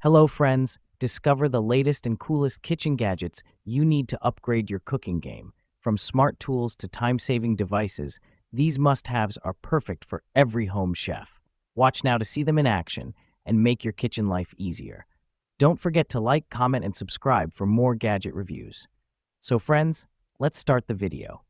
Hello, friends. Discover the latest and coolest kitchen gadgets you need to upgrade your cooking game. From smart tools to time-saving devices, these must-haves are perfect for every home chef. Watch now to see them in action and make your kitchen life easier. Don't forget to like, comment, and subscribe for more gadget reviews. So, friends, let's start the video.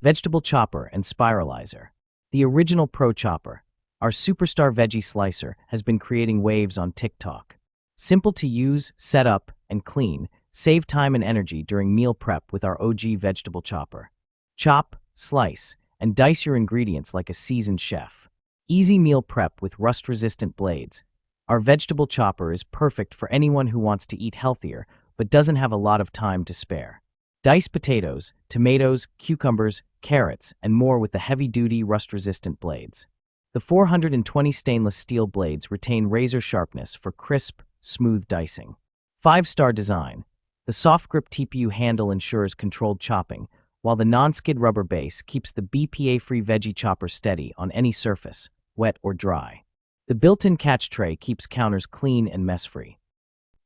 Vegetable chopper and spiralizer. The original Pro Chopper, our superstar veggie slicer, has been creating waves on TikTok. Simple to use, set up, and clean, save time and energy during meal prep with our OG vegetable chopper. Chop, slice, and dice your ingredients like a seasoned chef. Easy meal prep with rust-resistant blades. Our vegetable chopper is perfect for anyone who wants to eat healthier but doesn't have a lot of time to spare. Dice potatoes, tomatoes, cucumbers, carrots, and more with the heavy-duty, rust-resistant blades. The 420 stainless steel blades retain razor sharpness for crisp, smooth dicing. 5-star design. The soft grip TPU handle ensures controlled chopping, while the non-skid rubber base keeps the BPA-free veggie chopper steady on any surface, wet or dry. The built-in catch tray keeps counters clean and mess-free.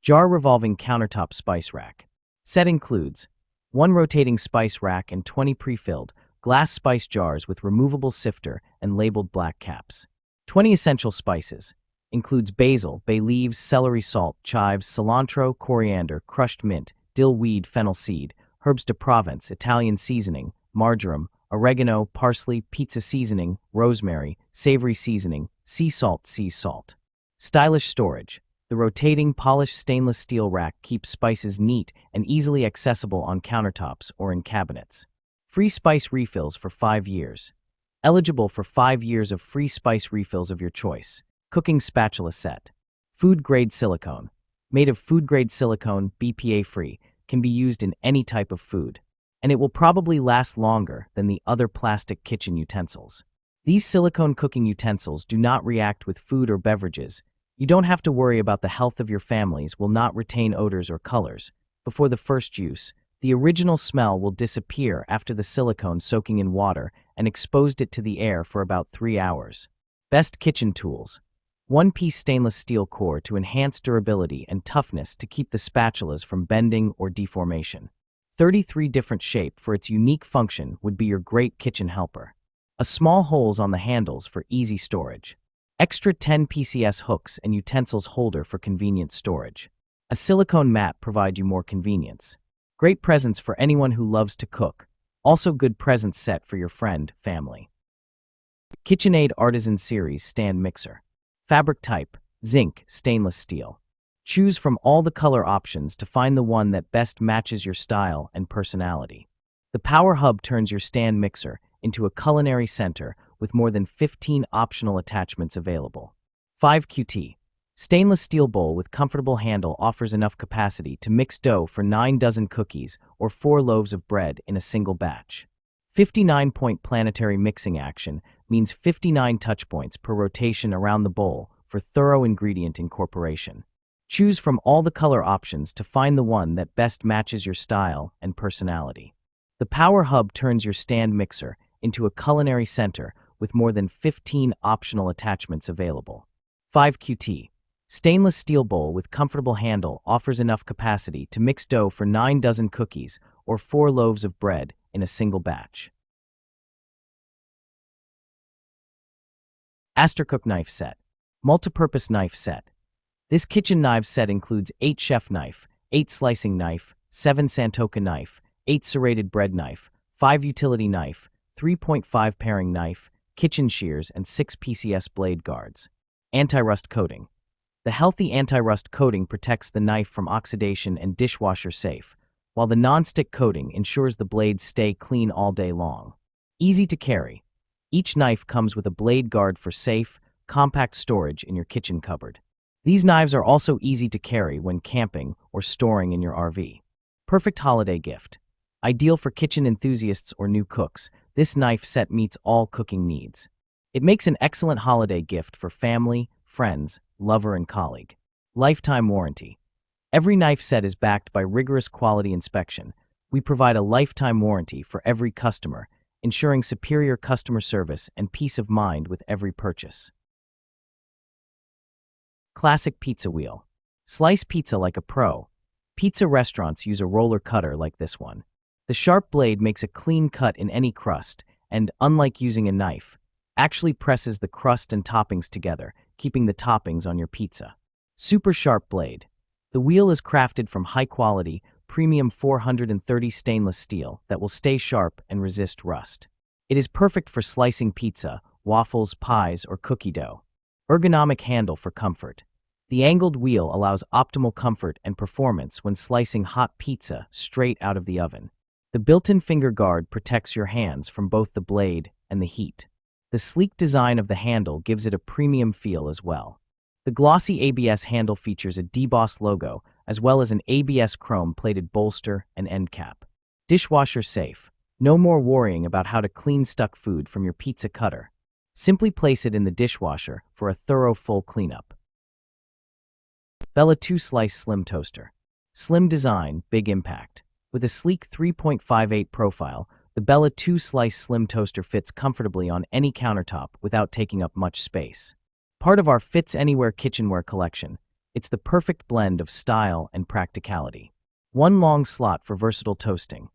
Jar revolving countertop spice rack. Set includes 1 rotating spice rack and 20 pre-filled glass spice jars with removable sifter and labeled black caps. 20 essential spices. Includes basil, bay leaves, celery salt, chives, cilantro, coriander, crushed mint, dill weed, fennel seed, herbs de Provence, Italian seasoning, marjoram, oregano, parsley, pizza seasoning, rosemary, savory seasoning, sea salt, sea salt. Stylish storage. The rotating, polished stainless steel rack keeps spices neat and easily accessible on countertops or in cabinets. Free spice refills for 5 years. Eligible for 5 years of free spice refills of your choice. Cooking spatula set. Food-grade silicone. Made of food-grade silicone, BPA-free, can be used in any type of food, and it will probably last longer than the other plastic kitchen utensils. These silicone cooking utensils do not react with food or beverages. You don't have to worry about the health of your families will not retain odors or colors. Before the first use, the original smell will disappear after the silicone soaking in water and exposed it to the air for about 3 hours. Best kitchen tools. 1-piece stainless steel core to enhance durability and toughness to keep the spatulas from bending or deformation. 33 different shape for its unique function would be your great kitchen helper. A small holes on the handles for easy storage. Extra 10 PCS hooks and utensils holder for convenient storage. A silicone mat provide you more convenience. Great presents for anyone who loves to cook. Also good present set for your friend, family. KitchenAid Artisan Series Stand Mixer. Fabric type, zinc, stainless steel. Choose from all the color options to find the one that best matches your style and personality. The power hub turns your stand mixer into a culinary center with more than 15 optional attachments available. 5QT. Stainless steel bowl with comfortable handle offers enough capacity to mix dough for 9 dozen cookies or 4 loaves of bread in a single batch. 59-point planetary mixing action means 59 touch points per rotation around the bowl for thorough ingredient incorporation. Choose from all the color options to find the one that best matches your style and personality. The power hub turns your stand mixer into a culinary center with more than 15 optional attachments available. 5QT. Stainless steel bowl with comfortable handle offers enough capacity to mix dough for 9 dozen cookies or 4 loaves of bread in a single batch. Astercook Knife Set. Multipurpose Knife Set. This kitchen knife set includes 8 chef knife, 8 slicing knife, 7 Santoka knife, 8 serrated bread knife, 5 utility knife, 3.5 paring knife, kitchen shears, and 6 PCS blade guards. Anti-rust coating. The healthy anti-rust coating protects the knife from oxidation and dishwasher safe, while the non-stick coating ensures the blades stay clean all day long. Easy to carry. Each knife comes with a blade guard for safe, compact storage in your kitchen cupboard. These knives are also easy to carry when camping or storing in your RV. Perfect holiday gift. Ideal for kitchen enthusiasts or new cooks, this knife set meets all cooking needs. It makes an excellent holiday gift for family, friends, lover, and colleague. Lifetime warranty. Every knife set is backed by rigorous quality inspection. We provide a lifetime warranty for every customer, ensuring superior customer service and peace of mind with every purchase. Classic pizza wheel. Slice pizza like a pro. Pizza restaurants use a roller cutter like this one. The sharp blade makes a clean cut in any crust and, unlike using a knife, actually presses the crust and toppings together, keeping the toppings on your pizza. Super sharp blade. The wheel is crafted from high-quality, premium 430 stainless steel that will stay sharp and resist rust. It is perfect for slicing pizza, waffles, pies, or cookie dough. Ergonomic handle for comfort. The angled wheel allows optimal comfort and performance when slicing hot pizza straight out of the oven. The built-in finger guard protects your hands from both the blade and the heat. The sleek design of the handle gives it a premium feel as well. The glossy ABS handle features a debossed logo, as well as an ABS chrome-plated bolster and end cap. Dishwasher safe. No more worrying about how to clean stuck food from your pizza cutter. Simply place it in the dishwasher for a thorough full cleanup. Bella 2-Slice Slim Toaster. Slim design, big impact. With a sleek 3.58 profile, the Bella 2-Slice Slim Toaster fits comfortably on any countertop without taking up much space. Part of our Fits Anywhere kitchenware collection, it's the perfect blend of style and practicality. One long slot for versatile toasting.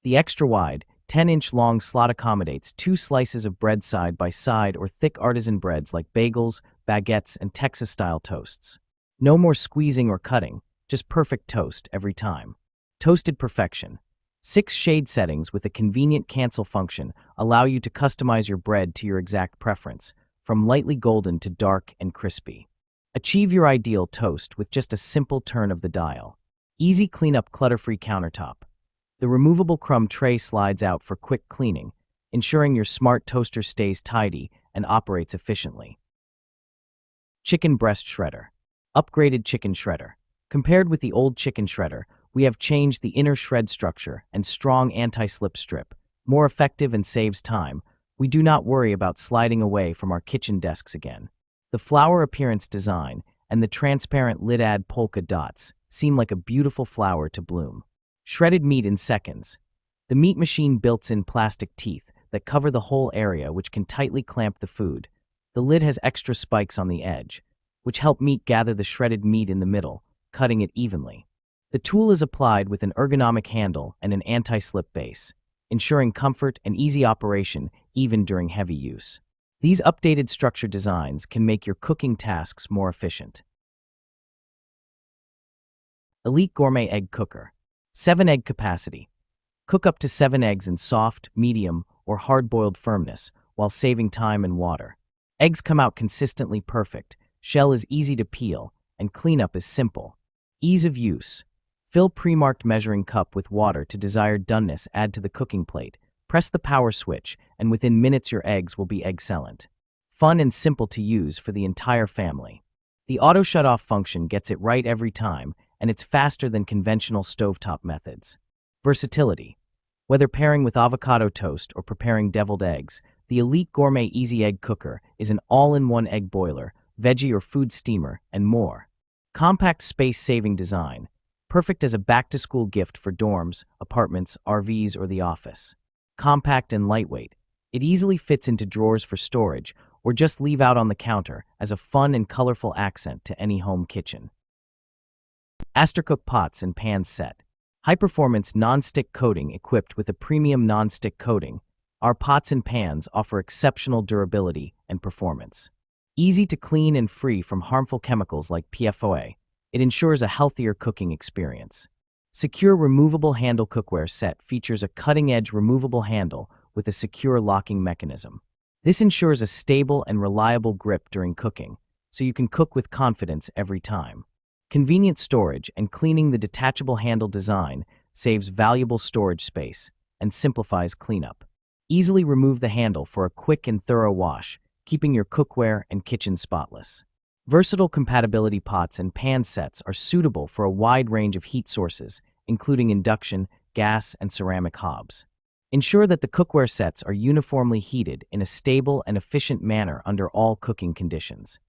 The extra-wide, 10-inch long slot accommodates 2 slices of bread side by side or thick artisan breads like bagels, baguettes, and Texas-style toasts. No more squeezing or cutting, just perfect toast every time. Toasted perfection. 6 shade settings with a convenient cancel function allow you to customize your bread to your exact preference, from lightly golden to dark and crispy. Achieve your ideal toast with just a simple turn of the dial. Easy cleanup, clutter-free countertop. The removable crumb tray slides out for quick cleaning, ensuring your smart toaster stays tidy and operates efficiently. Chicken breast shredder. Upgraded chicken shredder. Compared with the old chicken shredder, we have changed the inner shred structure and strong anti-slip strip. More effective and saves time. We do not worry about sliding away from our kitchen desks again. The flower appearance design and the transparent lid-add polka dots seem like a beautiful flower to bloom. Shredded meat in seconds. The meat machine built-in plastic teeth that cover the whole area, which can tightly clamp the food. The lid has extra spikes on the edge, which help meat gather the shredded meat in the middle, cutting it evenly. The tool is applied with an ergonomic handle and an anti-slip base, ensuring comfort and easy operation even during heavy use. These updated structure designs can make your cooking tasks more efficient. Elite Gourmet Egg Cooker. 7-egg capacity. Cook up to 7 eggs in soft, medium, or hard-boiled firmness while saving time and water. Eggs come out consistently perfect, shell is easy to peel, and cleanup is simple. Ease of use. Fill pre-marked measuring cup with water to desired doneness, add to the cooking plate. Press the power switch, and within minutes your eggs will be excellent. Fun and simple to use for the entire family. The auto shut-off function gets it right every time, and it's faster than conventional stovetop methods. Versatility. Whether pairing with avocado toast or preparing deviled eggs, the Elite Gourmet Easy Egg Cooker is an all-in-one egg boiler, veggie or food steamer, and more. Compact space-saving design. Perfect as a back-to-school gift for dorms, apartments, RVs, or the office. Compact and lightweight. It easily fits into drawers for storage or just leave out on the counter as a fun and colorful accent to any home kitchen. Astercook Pots and Pans Set. High-performance non-stick coating equipped with a premium non-stick coating, our pots and pans offer exceptional durability and performance. Easy to clean and free from harmful chemicals like PFOA, it ensures a healthier cooking experience. Secure removable handle cookware set features a cutting-edge removable handle with a secure locking mechanism. This ensures a stable and reliable grip during cooking, so you can cook with confidence every time. Convenient storage and cleaning. The detachable handle design saves valuable storage space and simplifies cleanup. Easily remove the handle for a quick and thorough wash, keeping your cookware and kitchen spotless. Versatile compatibility. Pots and pan sets are suitable for a wide range of heat sources, including induction, gas, and ceramic hobs. Ensure that the cookware sets are uniformly heated in a stable and efficient manner under all cooking conditions.